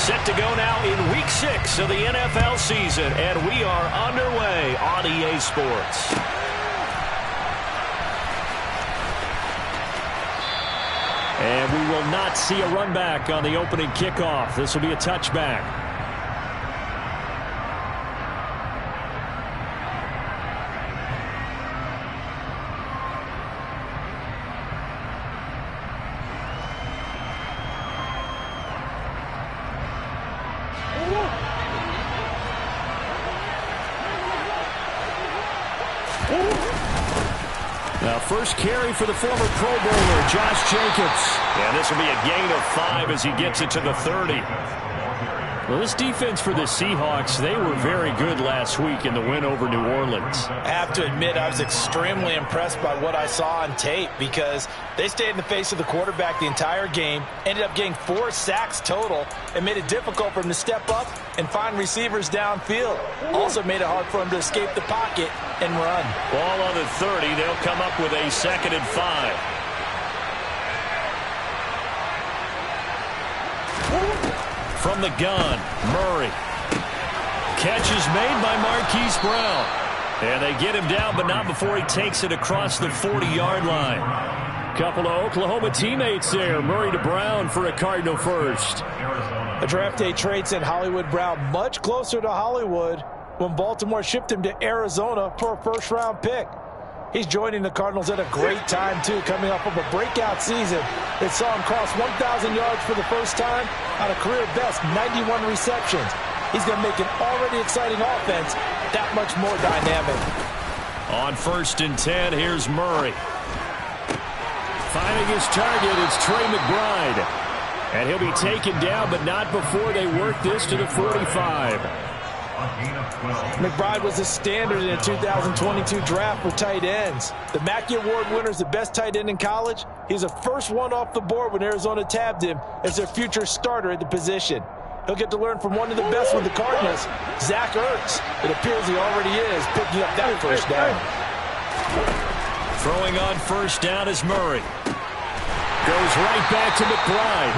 Set to go now in Week 6 of the NFL season, and we are underway on EA Sports. And we will not see a run back on the opening kickoff. This will be a touchback. Now, first carry for the former Pro Bowler, Josh Jacobs. And this will be a gain of 5 as he gets it to the 30. Well, this defense for the Seahawks, they were very good last week in the win over New Orleans. I have to admit, I was extremely impressed by what I saw on tape because they stayed in the face of the quarterback the entire game, ended up getting 4 sacks total, and made it difficult for him to step up and find receivers downfield. Also made it hard for him to escape the pocket and run. Ball on the 30. They'll come up with a 2nd and 5. From the gun, Murray. Catch is made by Marquise Brown. And they get him down, but not before he takes it across the 40-yard line. Couple of Oklahoma teammates there. Murray to Brown for a Cardinal first. A draft day trade sent Hollywood Brown much closer to Hollywood when Baltimore shipped him to Arizona for a first-round pick. He's joining the Cardinals at a great time, too, coming off of a breakout season. They saw him cross 1,000 yards for the first time on a career-best 91 receptions. He's going to make an already exciting offense that much more dynamic. On 1st and 10, here's Murray. Finding his target, it's Trey McBride. And he'll be taken down, but not before they work this to the 45. McBride was a standard in the 2022 draft for tight ends. The Mackey Award winner is the best tight end in college. He's the first one off the board when Arizona tabbed him as their future starter at the position. He'll get to learn from one of the best with the Cardinals, Zach Ertz. It appears he already is picking up that first down. Throwing on 1st down is Murray. Goes right back to McBride.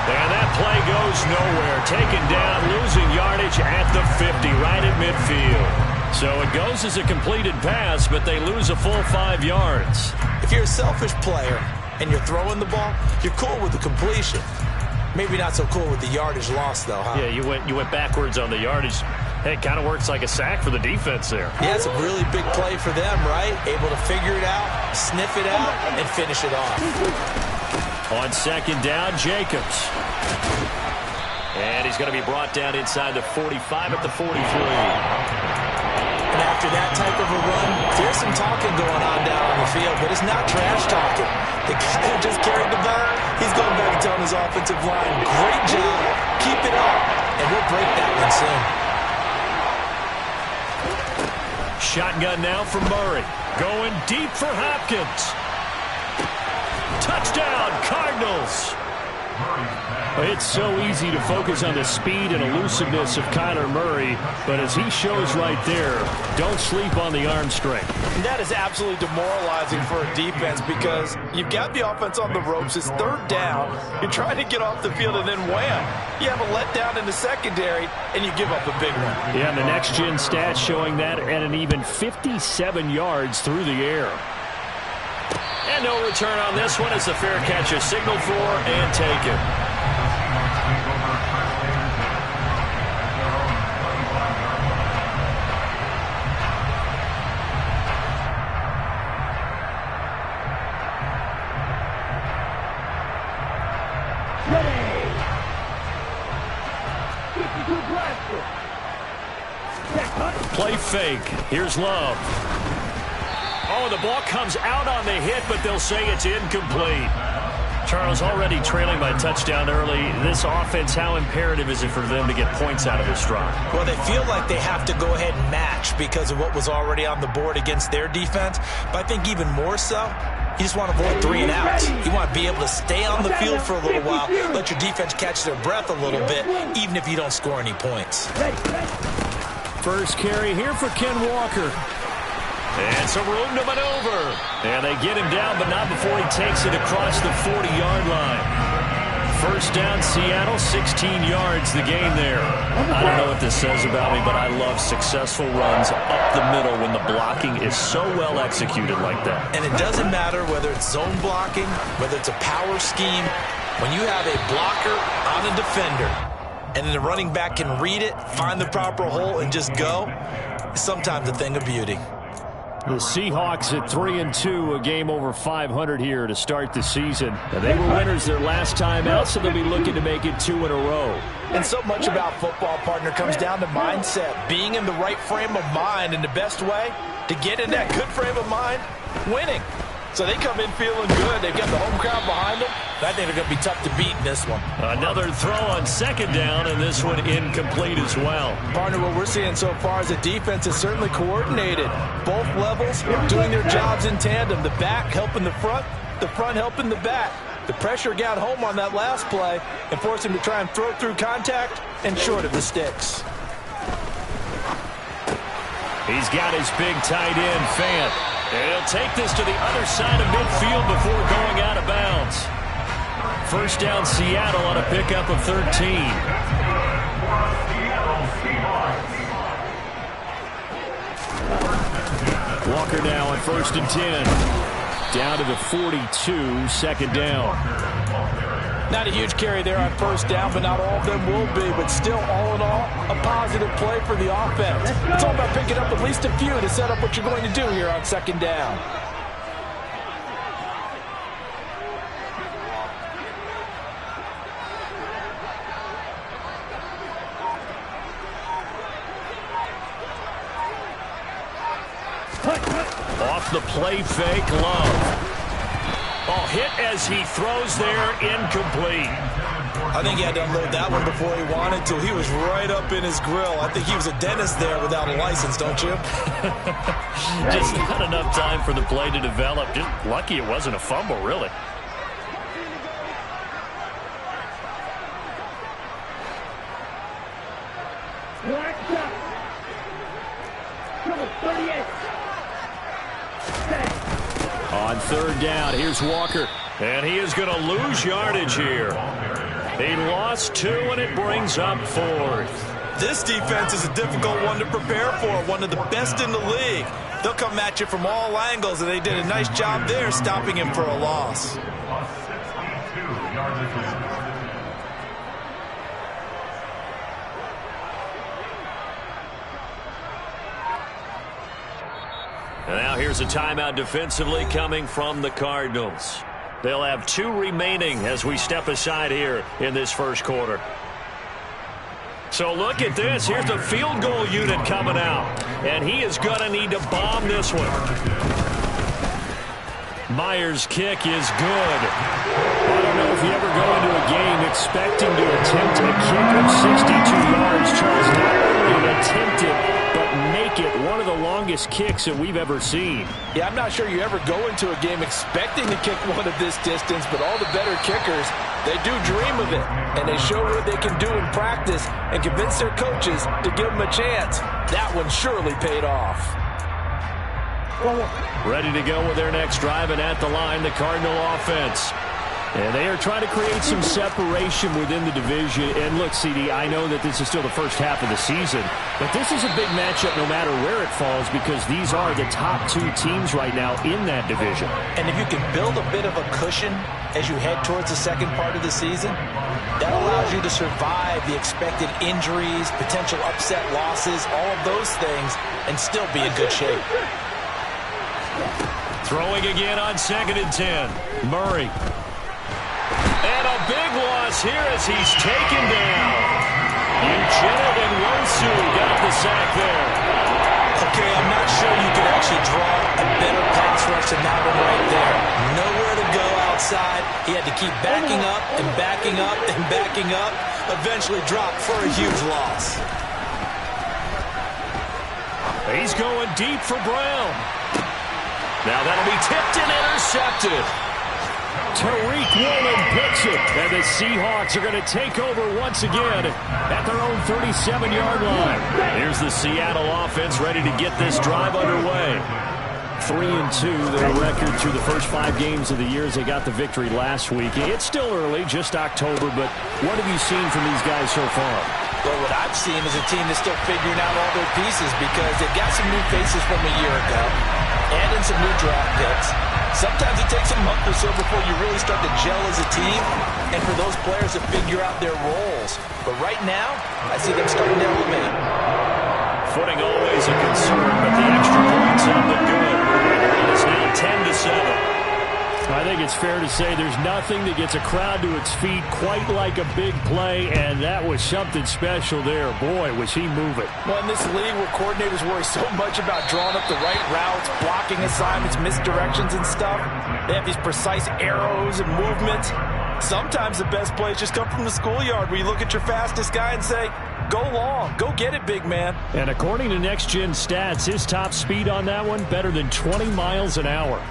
And that play goes nowhere. Taken down, losing yardage at the 50, right at midfield. So it goes as a completed pass, but they lose a full 5 yards. If you're a selfish player and you're throwing the ball, you're cool with the completion. Maybe not so cool with the yardage loss, though, huh? Yeah, you went backwards on the yardage. Hey, it kind of works like a sack for the defense there. Yeah, it's a really big play for them, right? Able to figure it out, sniff it out, and finish it off. On 2nd down, Jacobs. And he's going to be brought down inside the 45 at the 43. And after that type of a run, there's some talking going on down on the field, but it's not trash talking. The guy who just carried the ball, he's going back and telling his offensive line, great job, keep it up, and we'll break that one soon. Shotgun now for Murray. Going deep for Hopkins. Touchdown, Cardinals. It's so easy to focus on the speed and elusiveness of Kyler Murray, but as he shows right there, don't sleep on the arm strength. That is absolutely demoralizing for a defense because you've got the offense on the ropes. It's 3rd down. You're trying to get off the field, and then wham, you have a letdown in the secondary, and you give up a big one. Yeah, and the next-gen stats showing that at an even 57 yards through the air. And no return on this one. It's a fair catch, a signal for and taken. Play fake. Here's Love. Oh, the ball comes out on the hit, but they'll say it's incomplete. Charles, already trailing by touchdown early. This offense, how imperative is it for them to get points out of this drive? Well, they feel like they have to go ahead and match because of what was already on the board against their defense. But I think even more so, you just want to avoid 3 and outs. You want to be able to stay on the field for a little while, let your defense catch their breath a little bit, even if you don't score any points. First carry here for Ken Walker. And some room to maneuver. And they get him down, but not before he takes it across the 40-yard line. First down, Seattle, 16 yards the gain there. I don't know what this says about me, but I love successful runs up the middle when the blocking is so well executed like that. And it doesn't matter whether it's zone blocking, whether it's a power scheme. When you have a blocker on a defender, and then the running back can read it, find the proper hole, and just go, it's sometimes a thing of beauty. The Seahawks at 3-2, a game over 500 here to start the season. And they were winners their last time out, so they'll be looking to make it 2 in a row. And so much about football, partner, comes down to mindset. Being in the right frame of mind, and the best way to get in that good frame of mind, winning. So they come in feeling good. They've got the home crowd behind them. I think they're going to be tough to beat in this one. Another throw on second down, and this one incomplete as well. Partner, what we're seeing so far is the defense is certainly coordinated. Both levels doing their jobs in tandem. The back helping the front helping the back. The pressure got home on that last play and forced him to try and throw through contact and short of the sticks. He's got his big tight end, Fant. And he'll take this to the other side of midfield before going out of bounds. First down, Seattle on a pickup of 13. Walker now on 1st and 10. Down to the 42, second down. Not a huge carry there on first down, but not all of them will be. But still, all in all, a positive play for the offense. It's all about picking up at least a few to set up what you're going to do here on second down. Off the play fake, Love. Oh, hit as he throws there, incomplete. I think he had to unload that one before he wanted to. He was right up in his grill. I think he was a dentist there without a license, don't you? Just not enough time for the play to develop. Just lucky it wasn't a fumble, really. On third down, here's Walker. And he is going to lose yardage here. He lost 2, and it brings up 4th. This defense is a difficult one to prepare for, one of the best in the league. They'll come at you from all angles, and they did a nice job there stopping him for a loss. And now here's a timeout defensively coming from the Cardinals. They'll have 2 remaining as we step aside here in this first quarter. So look at this. Here's the field goal unit coming out. And he is going to need to bomb this one. Myers' kick is good. I don't know if you ever go into a game expecting to attempt a kick of 62 yards. Charles, not only attempt it, but make it one of the longest kicks that we've ever seen. Yeah, I'm not sure you ever go into a game expecting to kick one of this distance, but all the better kickers, they do dream of it, and they show what they can do in practice and convince their coaches to give them a chance. That one surely paid off. Ready to go with their next drive, and at the line, the Cardinal offense. And they are trying to create some separation within the division. And look, CD, I know that this is still the first half of the season, but this is a big matchup no matter where it falls because these are the top 2 teams right now in that division. And if you can build a bit of a cushion as you head towards the second part of the season, that allows you to survive the expected injuries, potential upset losses, all of those things, and still be in good shape. Throwing again on 2nd and 10. Murray. And a big loss here as he's taken down. Eugene Nwosu got the sack there. Okay, I'm not sure you could actually draw a better pass rush than that one right there. Nowhere to go outside. He had to keep backing up and backing up and backing up. Eventually dropped for a huge loss. He's going deep for Brown. Now that'll be tipped and intercepted. Tariq Woolen picks it, and the Seahawks are going to take over once again at their own 37-yard line. Here's the Seattle offense ready to get this drive underway. 3-2, their record through the first 5 games of the year as they got the victory last week. It's still early, just October, but what have you seen from these guys so far? Well, what I've seen is a team that's still figuring out all their pieces because they've got some new faces from a year ago and in some new draft picks. Sometimes it takes a month or so before you really start to gel as a team and for those players to figure out their roles. But right now, I see them starting to elevate. Footing always a concern, but the extra points up and good. And it's now 10-7. I think it's fair to say there's nothing that gets a crowd to its feet quite like a big play, and that was something special there. Boy, was he moving. Well, in this league where coordinators worry so much about drawing up the right routes, blocking assignments, misdirections and stuff, they have these precise arrows and movements. Sometimes the best plays just come from the schoolyard where you look at your fastest guy and say, go long, go get it, big man. And according to Next Gen Stats, his top speed on that one, better than 20 miles an hour.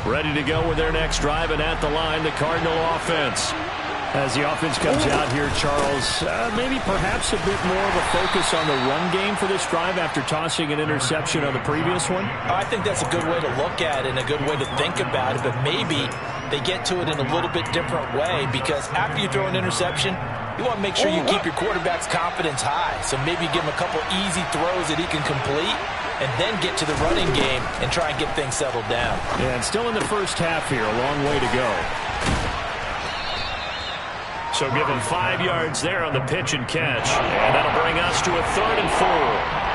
Ready to go with their next drive, and at the line, the Cardinal offense. As the offense comes out here, Charles, maybe perhaps a bit more of a focus on the run game for this drive after tossing an interception on the previous one? I think that's a good way to look at it and a good way to think about it, but maybe they get to it in a little bit different way because after you throw an interception, you want to make sure you keep your quarterback's confidence high. So maybe give him a couple easy throws that he can complete and then get to the running game and try and get things settled down. Yeah, and still in the first half here, a long way to go. So give him 5 yards there on the pitch and catch. And that'll bring us to a 3rd and 4.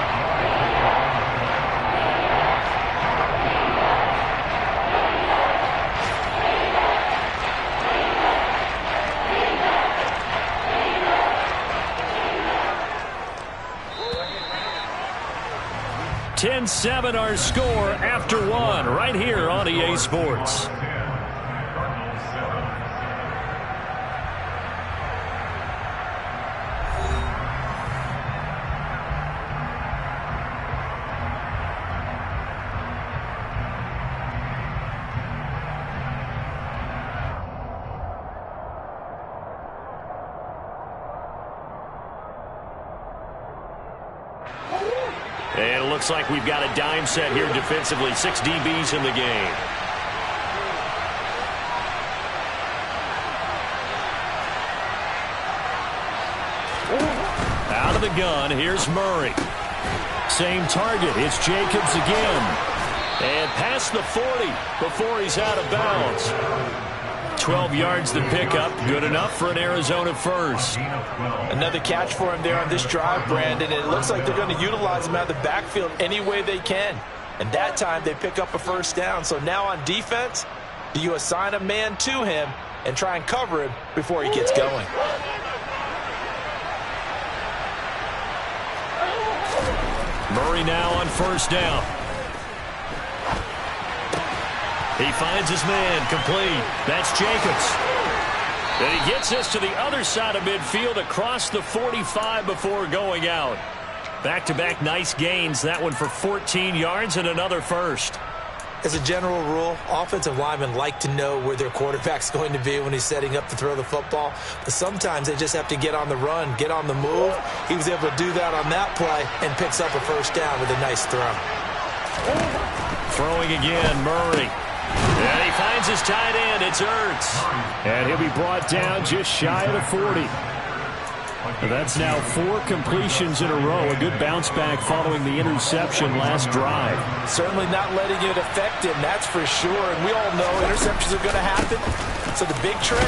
10-7 our score after 1 right here on EA Sports. And it looks like we've got a dime set here defensively. 6 DBs in the game. Out of the gun, here's Murray. Same target, it's Jacobs again. And past the 40 before he's out of bounds. 12 yards to pick up, good enough for an Arizona first. Another catch for him there on this drive, Brandon. It looks like they're going to utilize him out of the backfield any way they can. And that time they pick up a first down. So now on defense, do you assign a man to him and try and cover him before he gets going? Murray now on first down. He finds his man, complete. That's Jacobs. And he gets us to the other side of midfield across the 45 before going out. Back-to-back nice gains. That one for 14 yards and another first. As a general rule, offensive linemen like to know where their quarterback's going to be when he's setting up to throw the football. But sometimes they just have to get on the run, get on the move. He was able to do that on that play and picks up a first down with a nice throw. Throwing again, Murray. And he finds his tight end. It's Ertz. And he'll be brought down just shy of the 40. That's now 4 completions in a row. A good bounce back following the interception last drive. Certainly not letting it affect him, that's for sure. And we all know interceptions are going to happen. So the big trick,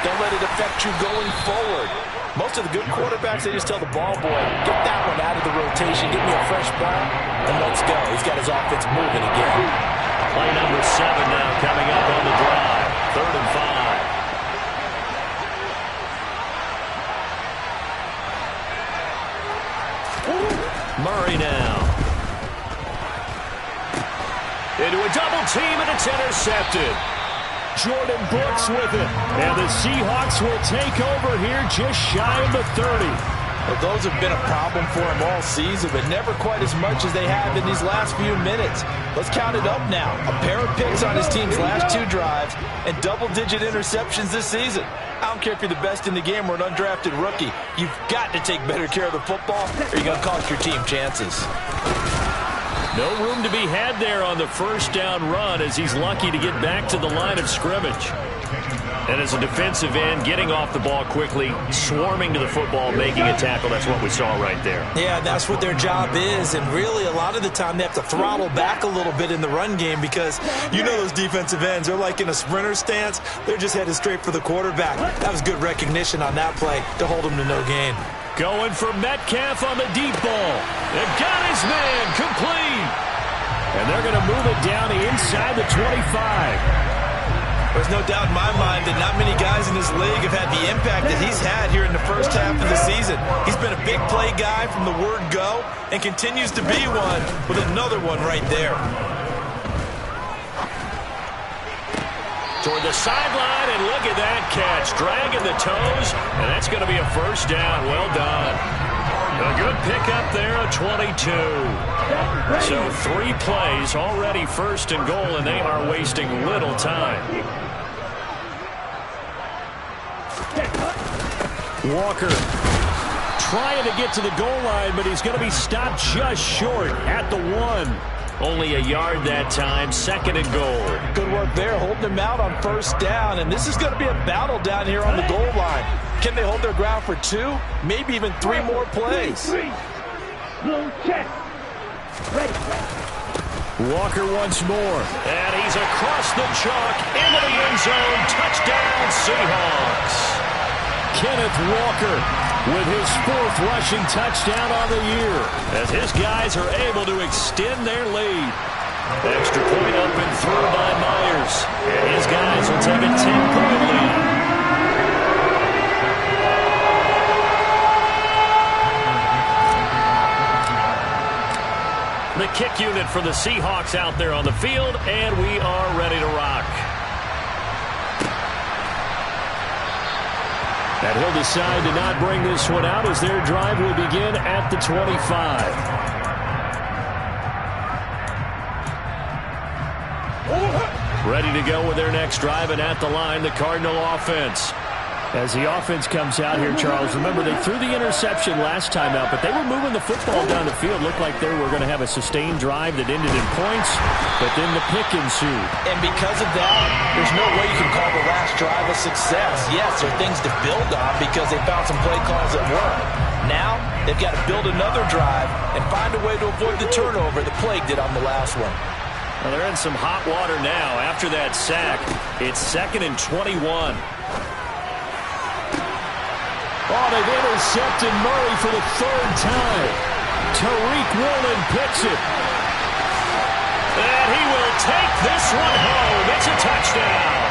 don't let it affect you going forward. Most of the good quarterbacks, they just tell the ball boy, get that one out of the rotation, get me a fresh ball, and let's go. He's got his offense moving again. Play number 7 now coming up on the drive. 3rd and 5. Murray now. Into a double team, and it's intercepted. Jordan Brooks with it. And the Seahawks will take over here just shy of the 30. Well, those have been a problem for him all season, but never quite as much as they have in these last few minutes. Let's count it up now. A pair of picks on his team's last 2 drives and double-digit interceptions this season. I don't care if you're the best in the game or an undrafted rookie. You've got to take better care of the football or you're going to cost your team chances. No room to be had there on the first down run as he's lucky to get back to the line of scrimmage. And as a defensive end, getting off the ball quickly, swarming to the football, making a tackle, that's what we saw right there. Yeah, that's what their job is, and really a lot of the time they have to throttle back a little bit in the run game because you know those defensive ends, they're like in a sprinter stance. They're just headed straight for the quarterback. That was good recognition on that play to hold him to no gain. Going for Metcalf on the deep ball. They've got his man complete. And they're going to move it down inside the 25. There's no doubt in my mind that not many guys in this league have had the impact that he's had here in the first half of the season. He's been a big play guy from the word go and continues to be one with another one right there. Toward the sideline, and look at that catch. Dragging the toes, and that's going to be a first down. Well done. A good pickup there at 22. So 3 plays already first and goal, and they are wasting little time. Walker trying to get to the goal line, but he's going to be stopped just short at the 1. Only a yard that time, 2nd and goal. Good work there, holding them out on first down, and this is going to be a battle down here on the goal line. Can they hold their ground for 2, maybe even 3 more plays? Walker once more, and he's across the chalk into the end zone. Touchdown, Seahawks. Kenneth Walker with his 4th rushing touchdown on the year as his guys are able to extend their lead. Extra point up and through by Myers, and his guys will take a 10-point lead. The kick unit for the Seahawks out there on the field, and we are ready to rock. And he'll decide to not bring this one out as their drive will begin at the 25. Ready to go with their next drive, and at the line, the Cardinal offense. As the offense comes out here, Charles, remember they threw the interception last time out, but they were moving the football down the field. Looked like they were going to have a sustained drive that ended in points, but then the pick ensued. And because of that, there's no way you can call the last drive a success. Yes, there are things to build on because they found some play calls that work. Now, they've got to build another drive and find a way to avoid the turnover the Plague did on the last one. Well, they're in some hot water now. After that sack, it's 2nd and 21. Oh, they've intercepted Murray for the 3rd time. Tariq Woolen picks it. And he will take this one home. It's a touchdown.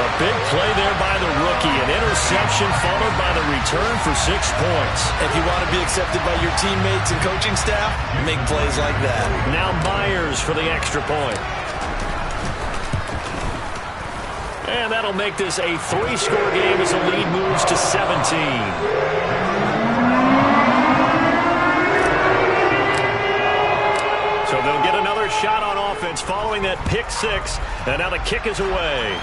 A big play there by the rookie. An interception followed by the return for 6 points. If you want to be accepted by your teammates and coaching staff, make plays like that. Now Myers for the extra point. And that'll make this a 3-score game as the lead moves to 17. So they'll get another shot on offense following that pick 6. And now the kick is away.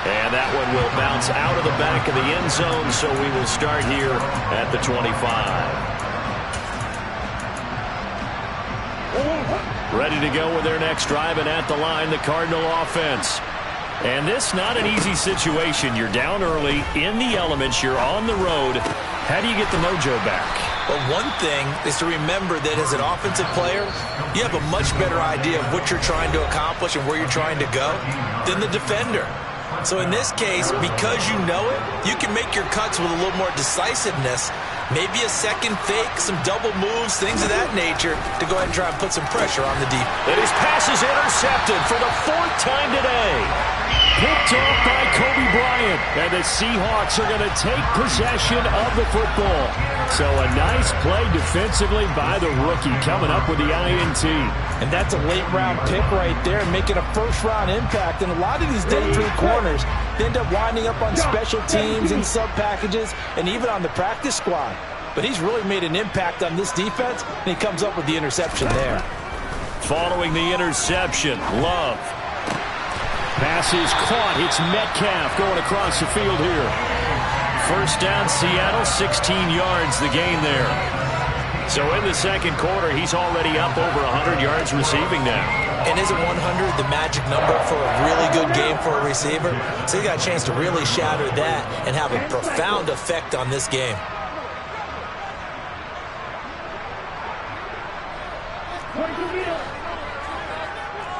And that one will bounce out of the back of the end zone, so we will start here at the 25. Ready to go with their next drive, and at the line, the Cardinal offense. And this not an easy situation. You're down early, in the elements, you're on the road. How do you get the mojo back? Well, one thing is to remember that as an offensive player, you have a much better idea of what you're trying to accomplish and where you're trying to go than the defender. So in this case, because you know it, you can make your cuts with a little more decisiveness. Maybe a second fake, some double moves, things of that nature to go ahead and try and put some pressure on the defense. And his pass is intercepted for the 4th time today. Picked off by Kobe Bryant. And the Seahawks are going to take possession of the football. So a nice play defensively by the rookie coming up with the INT. And that's a late-round pick right there, making a first-round impact. And a lot of these day 3 corners end up winding up on special teams and sub-packages and even on the practice squad. But he's really made an impact on this defense, and he comes up with the interception there. Following the interception, Love. Pass is caught. It's Metcalf going across the field here. First down, Seattle, 16 yards the gain there. So in the second quarter, he's already up over 100 yards receiving now. And isn't 100 the magic number for a really good game for a receiver? So he got a chance to really shatter that and have a profound effect on this game.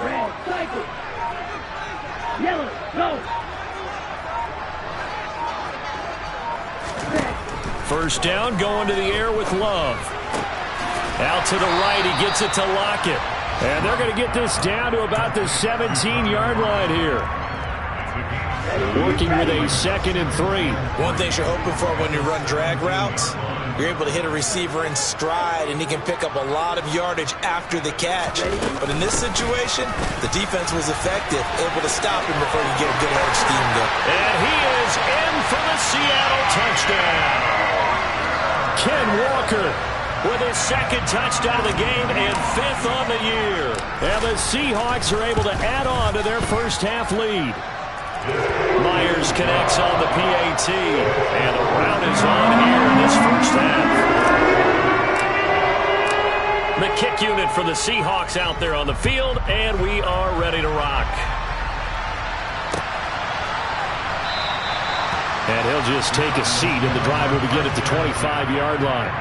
Red, cycle. Yellow, go. First down, going to the air with Love. Out to the right, he gets it to Lockett. And they're going to get this down to about the 17-yard line here. Working with a 2nd and 3. One thing you're hoping for when you run drag routes, you're able to hit a receiver in stride, and he can pick up a lot of yardage after the catch. But in this situation, the defense was effective, able to stop him before you get a good head of steam going. And he is in for the Seattle touchdown. Ken Walker with his 2nd touchdown of the game and 5th on the year. And the Seahawks are able to add on to their first half lead. Myers connects on the PAT, and the route is on here in this first half. The kick unit for the Seahawks out there on the field, and we are ready to rock. And he'll just take a seat, and the drive will begin at the 25-yard line.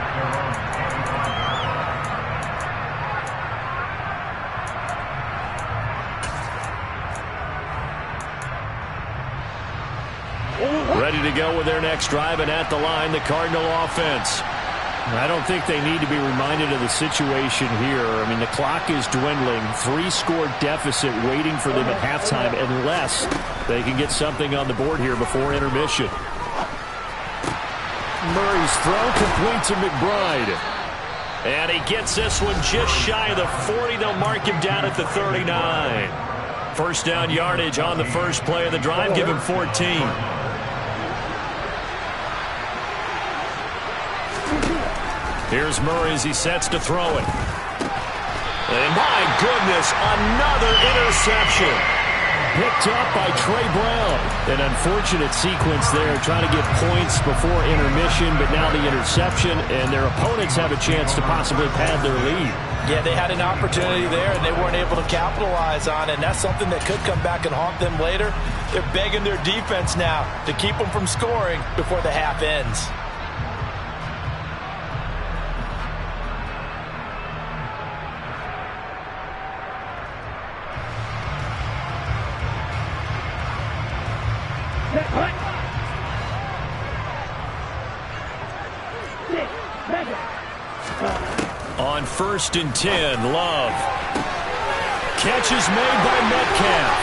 Ready to go with their next drive, and at the line, the Cardinal offense. I don't think they need to be reminded of the situation here. I mean, the clock is dwindling. 3-score deficit waiting for them at halftime unless they can get something on the board here before intermission. Murray's throw complete to McBride. And he gets this one just shy of the 40. They'll mark him down at the 39. First down yardage on the first play of the drive. Give him 14. Here's Murray as he sets to throw it. And my goodness, another interception. Picked up by Trey Brown. An unfortunate sequence there, trying to get points before intermission, but now the interception, and their opponents have a chance to possibly pad their lead. Yeah, they had an opportunity there, and they weren't able to capitalize on it, and that's something that could come back and haunt them later. They're begging their defense now to keep them from scoring before the half ends. On 1st and 10, Love. Catch is made by Metcalf.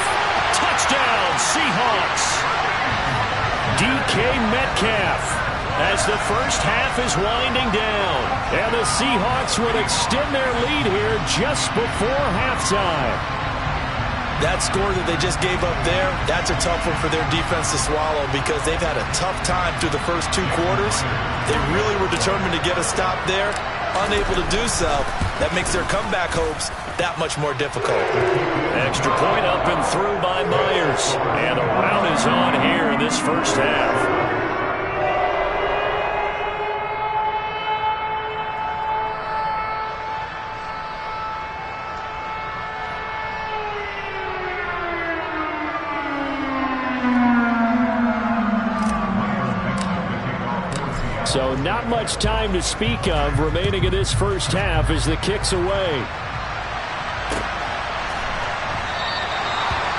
Touchdown, Seahawks. DK Metcalf as the first half is winding down. And the Seahawks would extend their lead here just before halftime. That score that they just gave up there, that's a tough one for their defense to swallow because they've had a tough time through the first 2 quarters. They really were determined to get a stop there, unable to do so. That makes their comeback hopes that much more difficult. Extra point up and through by Myers. And the route is on here in this first half. So not much time to speak of remaining in this first half as the kick's away.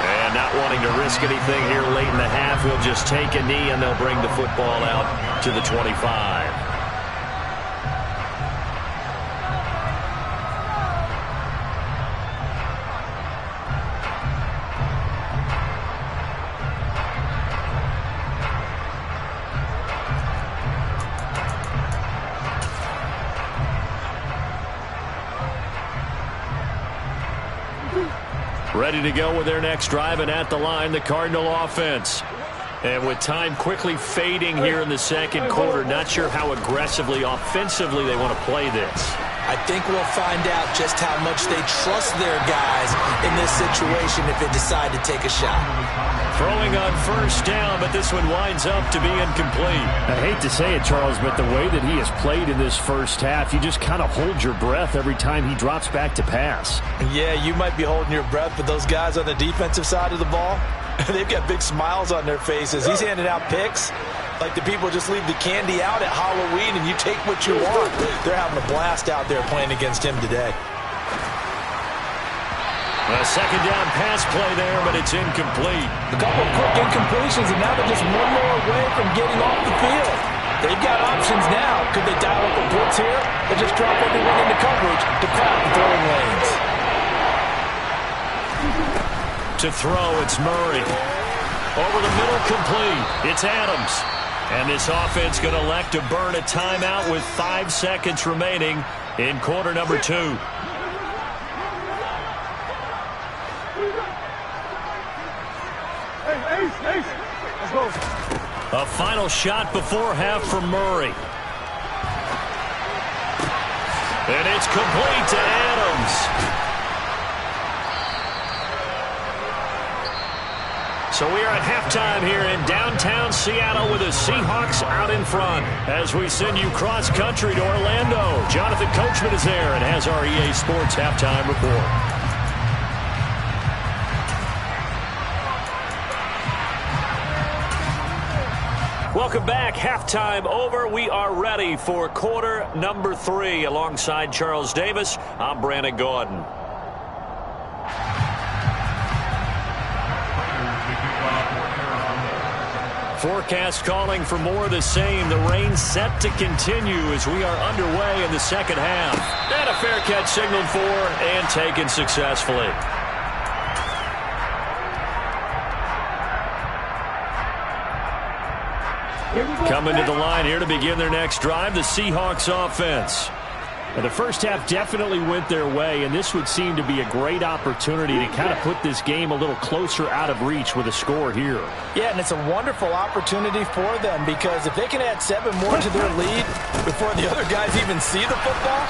And not wanting to risk anything here late in the half, he'll just take a knee and they'll bring the football out to the 25. Ready to go with their next drive, and at the line, the Cardinal offense. And with time quickly fading here in the second quarter, not sure how aggressively, offensively they want to play this. I think we'll find out just how much they trust their guys in this situation if they decide to take a shot. Throwing on first down, but this one winds up to be incomplete. I hate to say it, Charles, but the way that he has played in this first half, you just kind of hold your breath every time he drops back to pass. Yeah, you might be holding your breath, but those guys on the defensive side of the ball, they've got big smiles on their faces. He's handing out picks like the people just leave the candy out at Halloween and you take what you want. They're having a blast out there playing against him today. A second down pass play there, but it's incomplete. A couple of quick incompletions, and now they're just one more away from getting off the field. They've got options now. Could they dial up a blitz here or just drop everyone into coverage to crowd the throwing lanes? To throw, it's Murray. Over the middle, complete. It's Adams. And this offense going to elect to burn a timeout with 5 seconds remaining in quarter number 2. Let's go. A final shot before half from Murray. And it's complete to Adams. So we are at halftime here in downtown Seattle with the Seahawks out in front. As we send you cross-country to Orlando, Jonathan Coachman is there and has our EA Sports halftime report. Welcome back. Halftime over. We are ready for quarter number 3. Alongside Charles Davis, I'm Brandon Gordon. Forecast calling for more of the same. The rain set to continue as we are underway in the second half. And a fair catch signaled for and taken successfully. Coming to the line here to begin their next drive, the Seahawks offense. Well, the first half definitely went their way, and this would seem to be a great opportunity to kind of put this game a little closer out of reach with a score here. Yeah, and it's a wonderful opportunity for them because if they can add 7 more to their lead before the other guys even see the football,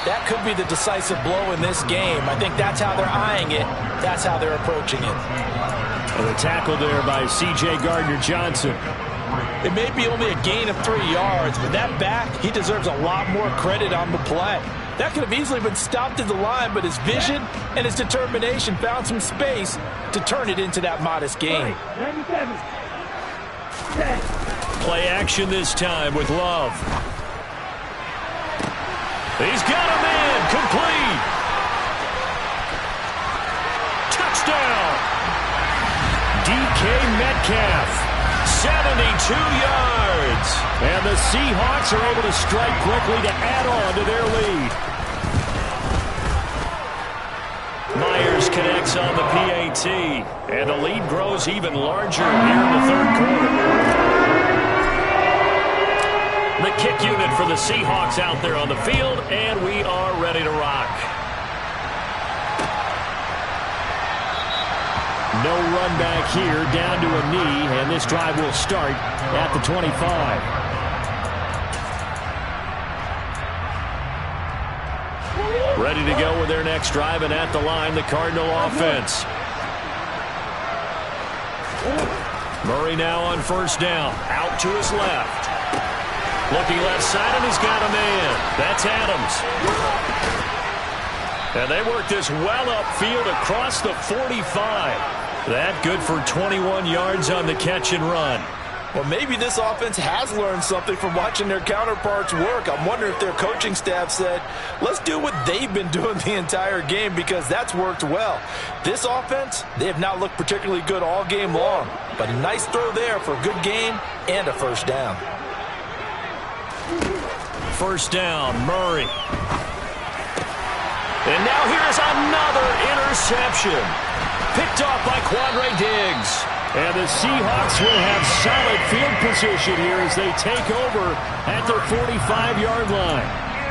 that could be the decisive blow in this game. I think that's how they're eyeing it. That's how they're approaching it. And the tackle there by C.J. Gardner-Johnson. It may be only a gain of 3 yards, but that back, he deserves a lot more credit on the play. That could have easily been stopped at the line, but his vision and his determination found some space to turn it into that modest gain. Play action this time with Love. He's got a man, complete. Touchdown. DK Metcalf. 72 yards. And the Seahawks are able to strike quickly to add on to their lead. Myers connects on the PAT. And the lead grows even larger here in the third quarter. The kick unit for the Seahawks out there on the field. And we are ready to rock. No run back here, down to a knee, and this drive will start at the 25. Ready to go with their next drive, and at the line, the Cardinal offense. Murray now on first down, out to his left. Looking left side, and he's got a man. That's Adams. And they work this well upfield across the 45. That good for 21 yards on the catch and run. Well, maybe this offense has learned something from watching their counterparts work. I'm wondering if their coaching staff said, let's do what they've been doing the entire game because that's worked well. This offense, they have not looked particularly good all game long. But a nice throw there for a good gain and a first down. First down, Murray. And now here's another interception. Picked off by Quandre Diggs. And the Seahawks will have solid field position here as they take over at their 45-yard line.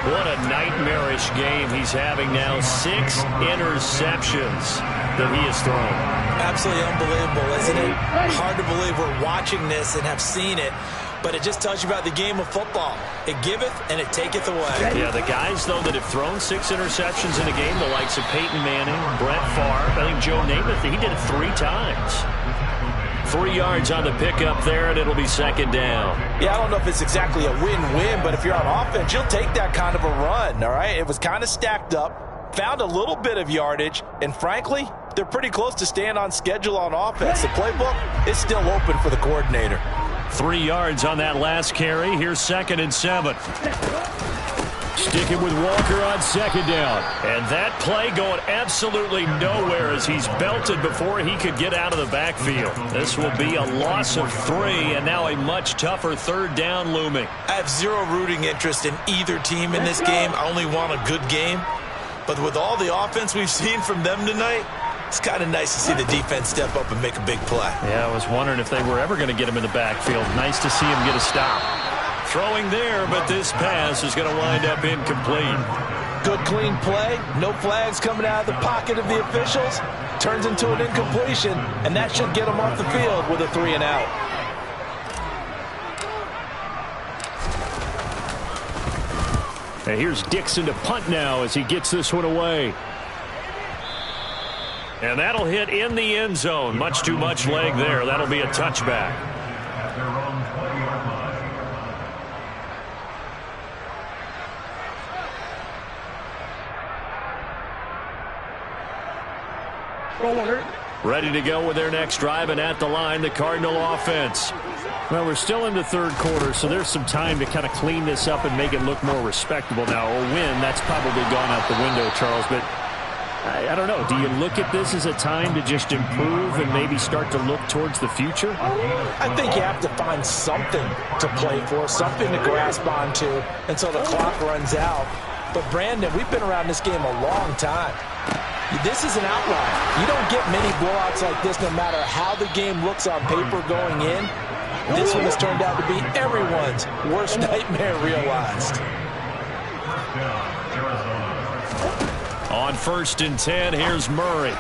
What a nightmarish game he's having now. 6 interceptions that he has thrown. Absolutely unbelievable, isn't it? Hard to believe we're watching this and have seen it. But it just tells you about the game of football. It giveth and it taketh away. Yeah, the guys, though, that have thrown 6 interceptions in a game, the likes of Peyton Manning, Brett Favre, I think Joe Namath, he did it 3 times. 3 yards on the pickup there, and it'll be second down. Yeah, I don't know if it's exactly a win-win, but if you're on offense, you'll take that kind of a run, all right? It was kind of stacked up, found a little bit of yardage, and frankly, they're pretty close to staying on schedule on offense. The playbook is still open for the coordinator. 3 yards on that last carry. Here's 2nd and 7. Sticking with Walker on second down. And that play going absolutely nowhere as he's belted before he could get out of the backfield. This will be a loss of 3, and now a much tougher 3rd down looming. I have zero rooting interest in either team in this game. I only want a good game. But with all the offense we've seen from them tonight, it's kind of nice to see the defense step up and make a big play. Yeah, I was wondering if they were ever going to get him in the backfield. Nice to see him get a stop. Throwing there, but this pass is going to wind up incomplete. Good, clean play. No flags coming out of the pocket of the officials. Turns into an incompletion, and that should get him off the field with a 3 and out. And here's Dixon to punt now as he gets this one away. And that'll hit in the end zone. Much too much leg there. That'll be a touchback. Ready to go with their next drive, and at the line, the Cardinal offense. Well, we're still in the 3rd quarter, so there's some time to kind of clean this up and make it look more respectable. Now, a win, that's probably gone out the window, Charles, but I don't know. Do you look at this as a time to just improve and maybe start to look towards the future? I think you have to find something to play for, something to grasp onto until the clock runs out. But, Brandon, we've been around this game a long time. This is an outlier. You don't get many blowouts like this no matter how the game looks on paper going in. This one has turned out to be everyone's worst nightmare realized. On 1st and 10, here's Murray.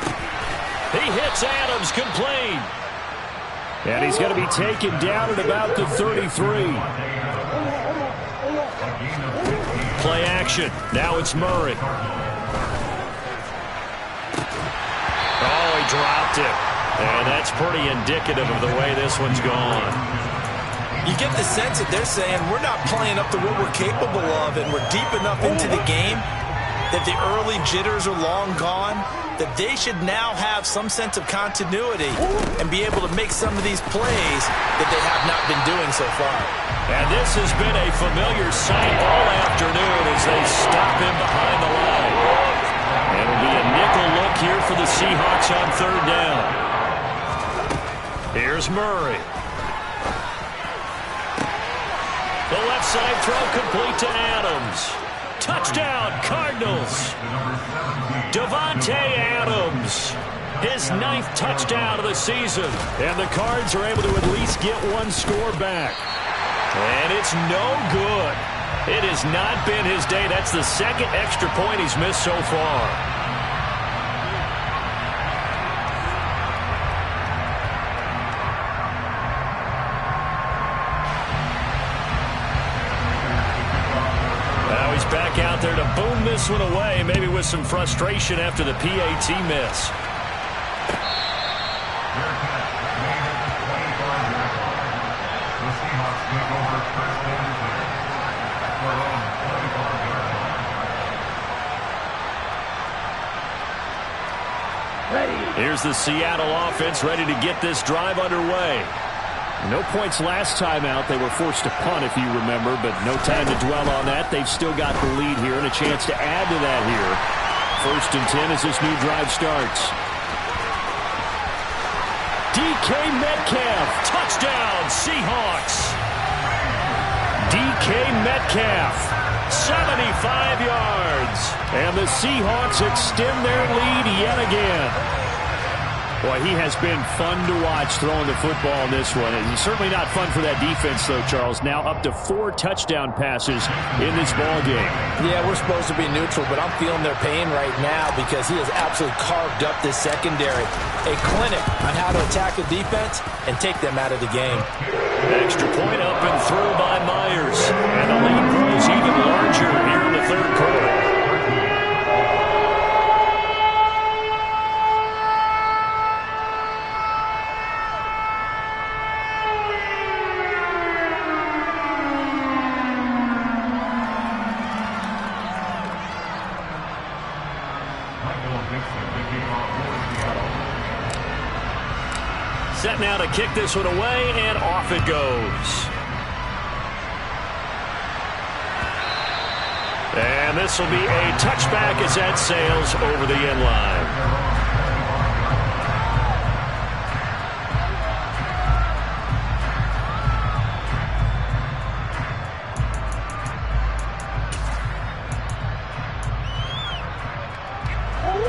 He hits Adams, complete. And he's going to be taken down at about the 33. Play action. Now it's Murray. Oh, he dropped it. And that's pretty indicative of the way this one's gone. You get the sense that they're saying we're not playing up to what we're capable of, and we're deep enough into the game that the early jitters are long gone, that they should now have some sense of continuity and be able to make some of these plays that they have not been doing so far. And this has been a familiar sight all afternoon as they stop him behind the line. And it'll be a nickel look here for the Seahawks on 3rd down. Here's Murray. The left side throw complete to Adams. Touchdown, Cardinals. Davante Adams, his 9th touchdown of the season. And the Cards are able to at least get one score back. And it's no good. It has not been his day. That's the 2nd extra point he's missed so far. Back out there to boom this one away, maybe with some frustration after the PAT miss. Here's the Seattle offense ready to get this drive underway. No points last time out. They were forced to punt, if you remember, but no time to dwell on that. They've still got the lead here and a chance to add to that here. 1st and 10 as this new drive starts. DK Metcalf, touchdown, Seahawks. DK Metcalf, 75 yards. And the Seahawks extend their lead yet again. Boy, he has been fun to watch throwing the football in this one. It's certainly not fun for that defense, though, Charles. Now up to 4 touchdown passes in this ball game. Yeah, we're supposed to be neutral, but I'm feeling their pain right now because he has absolutely carved up this secondary. A clinic on how to attack a defense and take them out of the game. Extra point up and through by Myers. And the lead grows even larger here in the 3rd quarter. to kick this one away, and off it goes. And this will be a touchback as that sails over the end line.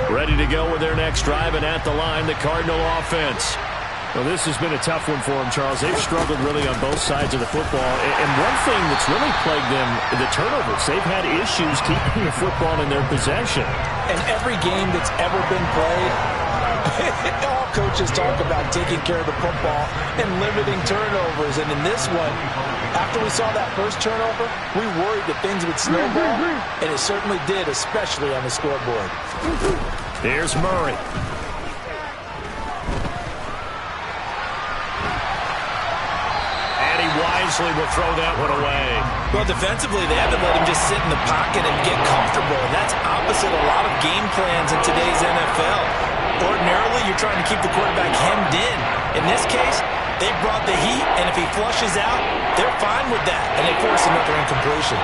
Ready to go with their next drive, and at the line, the Cardinal offense. Well, this has been a tough one for them, Charles. They've struggled really on both sides of the football. And one thing that's really plagued them, the turnovers. They've had issues keeping the football in their possession. And every game that's ever been played, all coaches talk about taking care of the football and limiting turnovers. And in this one, after we saw that first turnover, we worried that things would snowball, and it certainly did, especially on the scoreboard. Here's Murray. And he wisely will throw that one away. Well, defensively, they haven't let him just sit in the pocket and get comfortable, and that's opposite a lot of game plans in today's NFL. Ordinarily, you're trying to keep the quarterback hemmed in. In this case, they brought the heat, and if he flushes out, they're fine with that, and they force another incompletion.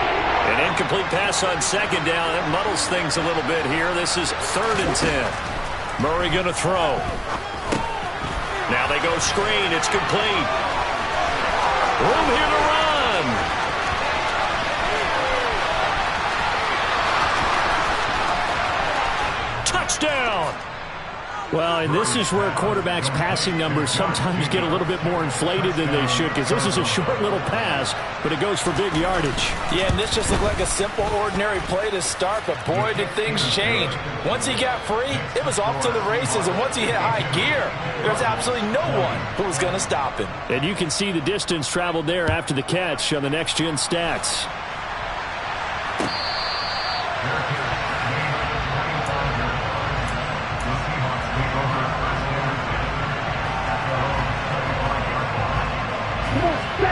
An incomplete pass on second down. It muddles things a little bit here. This is 3rd and 10. Murray going to throw. Now they go screen. It's complete. Room here to run. Touchdown. Well, and this is where quarterbacks' passing numbers sometimes get a little bit more inflated than they should, because this is a short little pass, but it goes for big yardage. Yeah, and this just looked like a simple, ordinary play to start, but boy, did things change. Once he got free, it was off to the races, and once he hit high gear, there's absolutely no one who was going to stop him. And you can see the distance traveled there after the catch on the next-gen stats.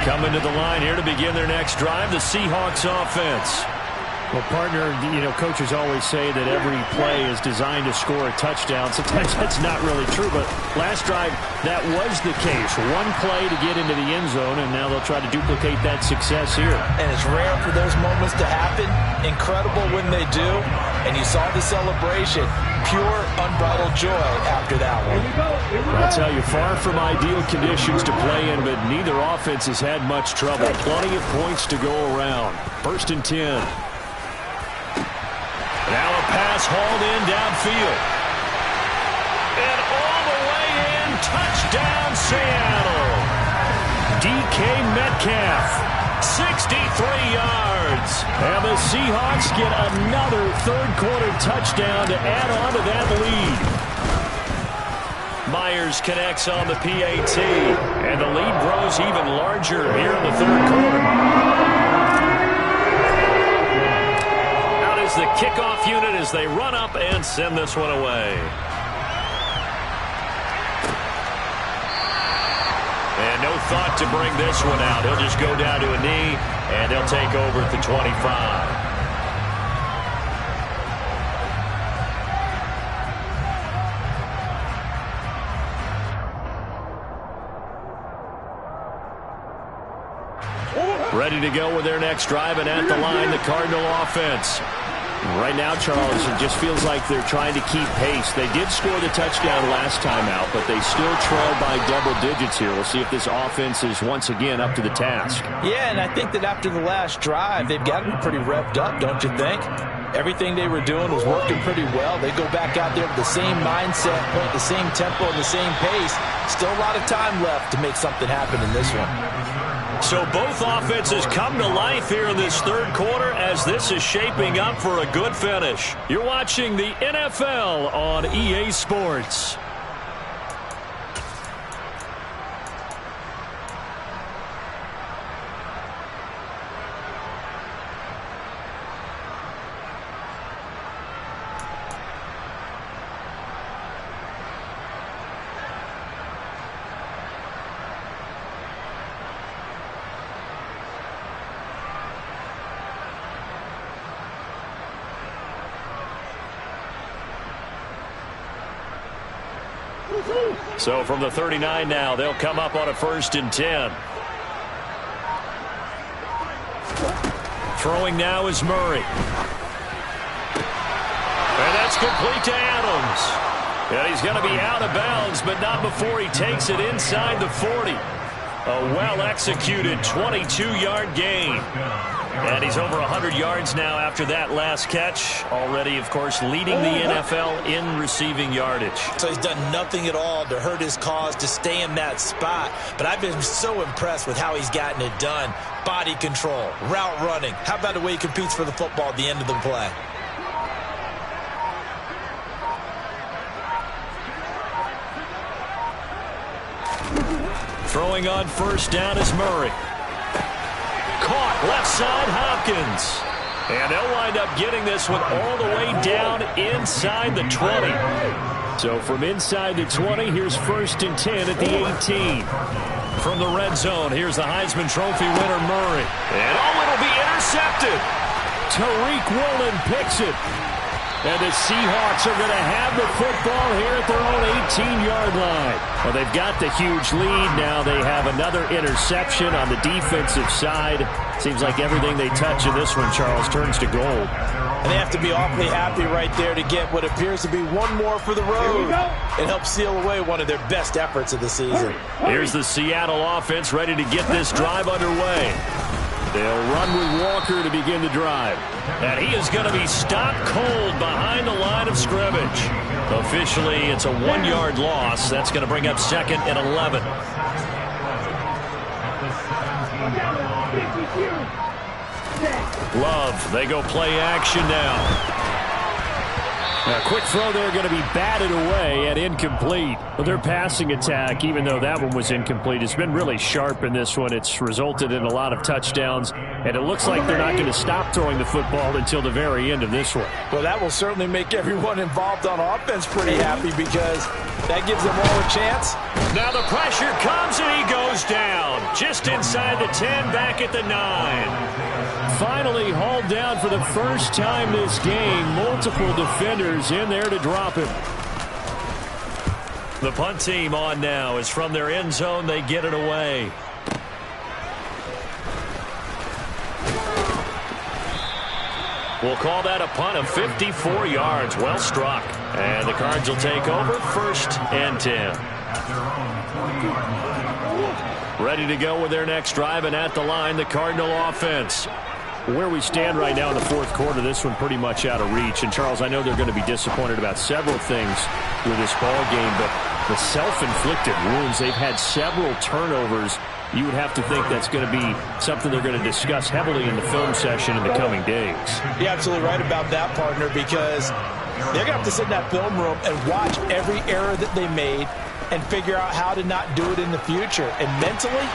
Coming to the line here to begin their next drive, the Seahawks offense. Well, partner, coaches always say that every play is designed to score a touchdown. Sometimes that's not really true, but last drive, that was the case. One play to get into the end zone, and now they'll try to duplicate that success here. And it's rare for those moments to happen. Incredible when they do. And you saw the celebration. Pure, unbridled joy after that one. I'll tell you, far from ideal conditions to play in, but neither offense has had much trouble. Plenty of points to go around. 1st and 10. Now a pass hauled in downfield. And all the way in, touchdown Seattle. DK Metcalf, 63 yards. And the Seahawks get another third-quarter touchdown to add on to that lead. Myers connects on the PAT, and the lead grows even larger here in the third quarter. The kickoff unit as they run up and send this one away. And no thought to bring this one out. He'll just go down to a knee, and he'll take over at the 25. Ready to go with their next drive, and at the line, the Cardinal offense. Right now, Charles, it just feels like they're trying to keep pace. They did score the touchdown last time out, but they still trail by double digits here. We'll see if this offense is once again up to the task. Yeah, and I think that after the last drive, they've got to be pretty revved up, don't you think? Everything they were doing was working pretty well. They go back out there with the same mindset, point the same tempo, and the same pace. Still a lot of time left to make something happen in this one. So both offenses come to life here in this third quarter as this is shaping up for a good finish. You're watching the NFL on EA Sports. So from the 39 now, they'll come up on a 1st and 10. Throwing now is Murray. And that's complete to Adams. And he's going to be out of bounds, but not before he takes it inside the 40. A well-executed 22-yard gain. And he's over 100 yards now after that last catch. Already, of course, leading the NFL in receiving yardage. So he's done nothing at all to hurt his cause, to stay in that spot. But I've been so impressed with how he's gotten it done. Body control, route running. How about the way he competes for the football at the end of the play? Throwing on 1st down is Murray. Caught left side, Hopkins. And they'll wind up getting this one all the way down inside the 20. So from inside the 20, here's 1st and 10 at the 18. From the red zone, here's the Heisman Trophy winner, Murray. And it'll be intercepted. Tariq Woolen picks it. And the Seahawks are going to have the football here at their own 18-yard line. Well, they've got the huge lead. Now they have another interception on the defensive side. Seems like everything they touch in this one, Charles, turns to gold. And they have to be awfully happy right there to get what appears to be one more for the road. It helps seal away one of their best efforts of the season. Here's the Seattle offense ready to get this drive underway. They'll run with Walker to begin the drive. And he is going to be stopped cold behind the line of scrimmage. Officially, it's a 1-yard loss. That's going to bring up 2nd and 11. Love, they go play action now. A quick throw there going to be batted away and incomplete. But their passing attack, even though that one was incomplete, has been really sharp in this one. It's resulted in a lot of touchdowns, and it looks like they're not going to stop throwing the football until the very end of this one. Well, that will certainly make everyone involved on offense pretty happy because that gives them all a chance. Now the pressure comes and he goes down. Just inside the 10, back at the 9. Finally hauled down for the first time this game. Multiple defenders in there to drop him. The punt team on now is from their end zone. They get it away. We'll call that a punt of 54 yards. Well struck. And the Cards will take over 1st and 10. Ready to go with their next drive, and at the line, the Cardinal offense. Where we stand right now in the 4th quarter, this one pretty much out of reach. And, Charles, I know they're going to be disappointed about several things with this ball game, but the self-inflicted wounds, they've had several turnovers. You would have to think that's going to be something they're going to discuss heavily in the film session in the coming days. You're absolutely right about that, partner, because they're going to have to sit in that film room and watch every error that they made and figure out how to not do it in the future. And mentally,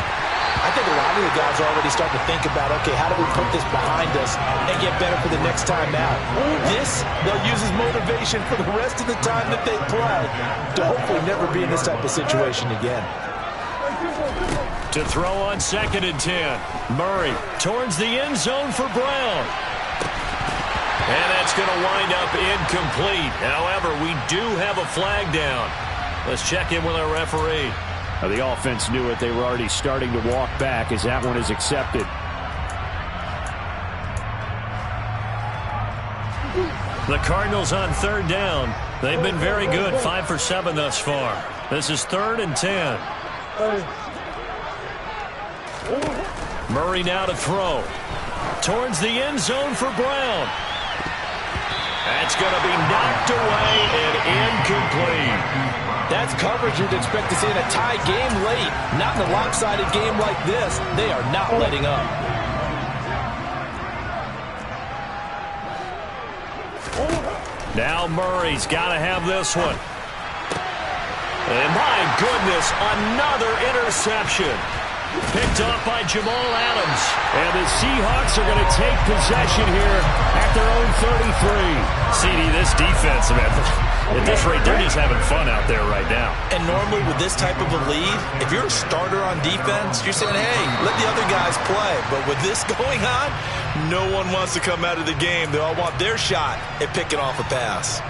I think a lot of the guys are already starting to think about, okay, how do we put this behind us and get better for the next time out? This, they'll use as motivation for the rest of the time that they play to hopefully never be in this type of situation again. To throw on 2nd and 10. Murray towards the end zone for Brown. And that's going to wind up incomplete. However, we do have a flag down. Let's check in with our referee. The offense knew it. They were already starting to walk back as that one is accepted. The Cardinals on 3rd down. They've been very good, 5 for 7 thus far. This is 3rd and 10. Murray now to throw. Towards the end zone for Brown. That's going to be knocked away and incomplete. That's coverage you'd expect to see in a tie game late. Not in a lopsided game like this. They are not letting up. Now Murray's got to have this one. And my goodness, another interception. Picked off by Jamal Adams. And the Seahawks are going to take possession here at their own 33. CD, this defense, man, at this rate, they're just having fun out there right now. And normally with this type of a lead, if you're a starter on defense, you're saying, hey, let the other guys play. But with this going on, no one wants to come out of the game. They all want their shot at picking off a pass.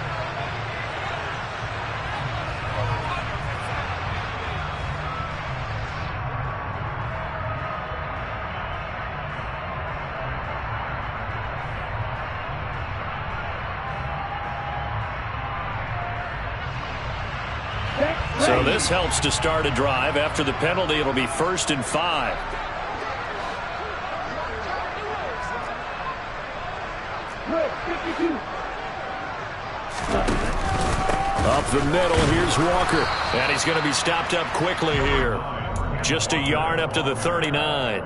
So this helps to start a drive. After the penalty, it'll be 1st and 5. Up the middle, here's Walker. And he's going to be stopped up quickly here. Just a yard up to the 39.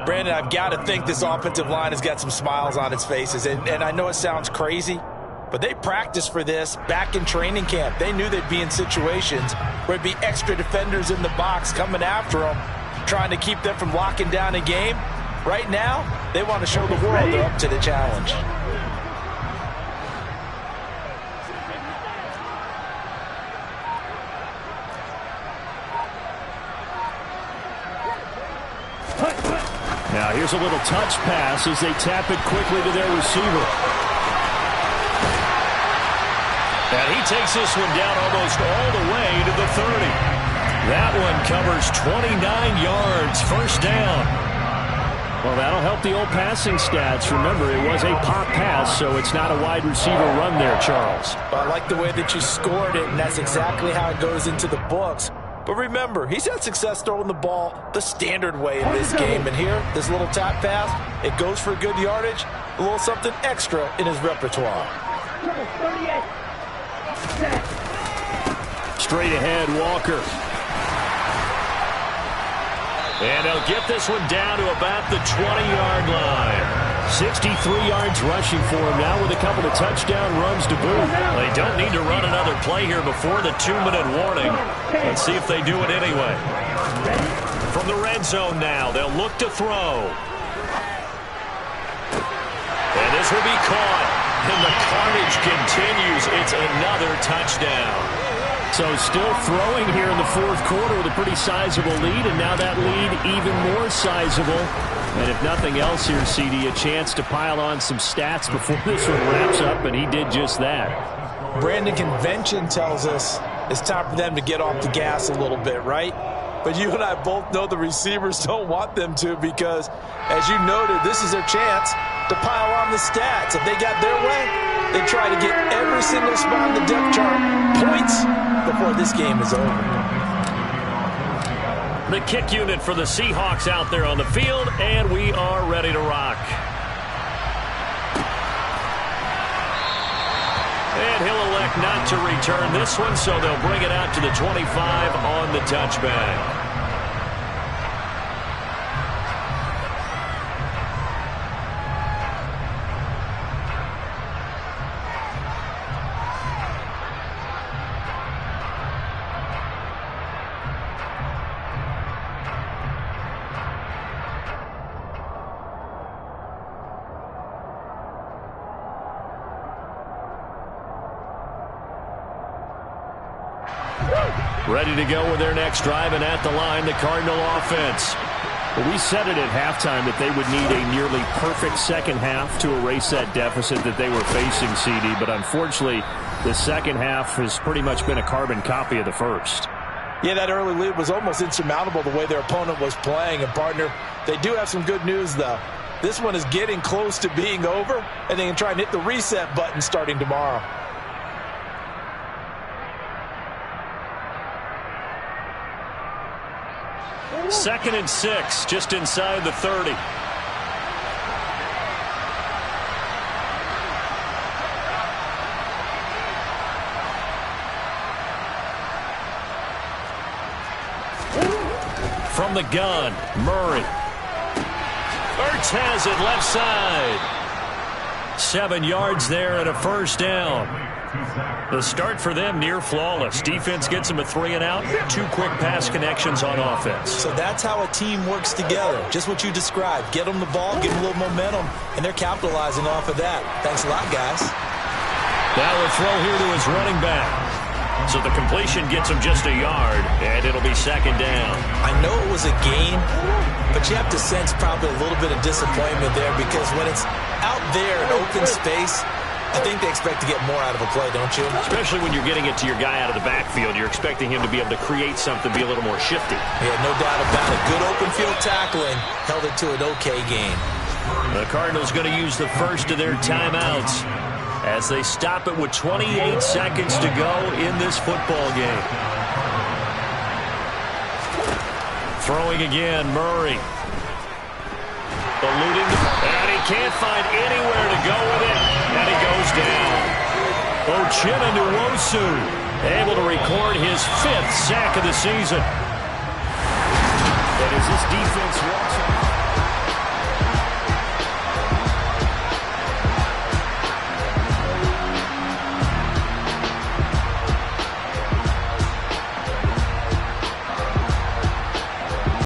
Brandon, I've got to think this offensive line has got some smiles on its faces. And I know it sounds crazy, but they practiced for this back in training camp. They knew they'd be in situations where there'd be extra defenders in the box coming after them, trying to keep them from locking down a game. Right now, they want to show the world they're up to the challenge. Now here's a little touch pass as they tap it quickly to their receiver. And he takes this one down almost all the way to the 30. That one covers 29 yards, 1st down. Well, that'll help the old passing stats. Remember, it was a pop pass, so it's not a wide receiver run there, Charles. Well, I like the way that you scored it, and that's exactly how it goes into the books. But remember, he's had success throwing the ball the standard way in this game. And here, this little tap pass, it goes for good yardage, a little something extra in his repertoire. Straight ahead, Walker. And they'll get this one down to about the 20-yard line. 63 yards rushing for him now with a couple of touchdown runs to boot. They don't need to run another play here before the 2-minute warning. Let's see if they do it anyway. From the red zone now, they'll look to throw. And this will be caught. And the carnage continues. It's another touchdown. So still throwing here in the 4th quarter with a pretty sizable lead, and now that lead even more sizable. And if nothing else here, CD, a chance to pile on some stats before this one wraps up, and he did just that. Brandon, convention tells us it's time for them to get off the gas a little bit, right? But you and I both know the receivers don't want them to because, as you noted, this is their chance to pile on the stats. If they got their way, they try to get every single spot in the depth chart points before this game is over. The kick unit for the Seahawks out there on the field, and we are ready to rock. And he'll elect not to return this one, so they'll bring it out to the 25 on the touchback. Ready to go with their next drive, and at the line, the Cardinal offense. Well, we said it at halftime that they would need a nearly perfect second half to erase that deficit that they were facing, CD. But unfortunately, the second half has pretty much been a carbon copy of the first. Yeah, that early lead was almost insurmountable the way their opponent was playing. And, partner, they do have some good news, though. This one is getting close to being over, and they can try and hit the reset button starting tomorrow. Second and 6, just inside the 30. From the gun, Murray. Ertz has it left side. 7 yards there and a 1st down. The start for them near flawless. Defense gets them a 3 and out. 2 quick pass connections on offense. So that's how a team works together. Just what you described. Get them the ball, give them a little momentum, and they're capitalizing off of that. Thanks a lot, guys. Now a throw here to his running back. So the completion gets him just a yard, and it'll be 2nd down. I know it was a gain, but you have to sense probably a little bit of disappointment there because when it's out there in open space, I think they expect to get more out of a play, don't you? Especially when you're getting it to your guy out of the backfield. You're expecting him to be able to create something, be a little more shifty. Yeah, no doubt about it. Good open field tackling held it to an okay game. The Cardinals going to use the first of their timeouts as they stop it with 28 seconds to go in this football game. Throwing again, Murray. Eluding, and he can't find anywhere to go with it, and he goes down. Uchenna Nwosu able to record his 5th sack of the season. And as this defense walks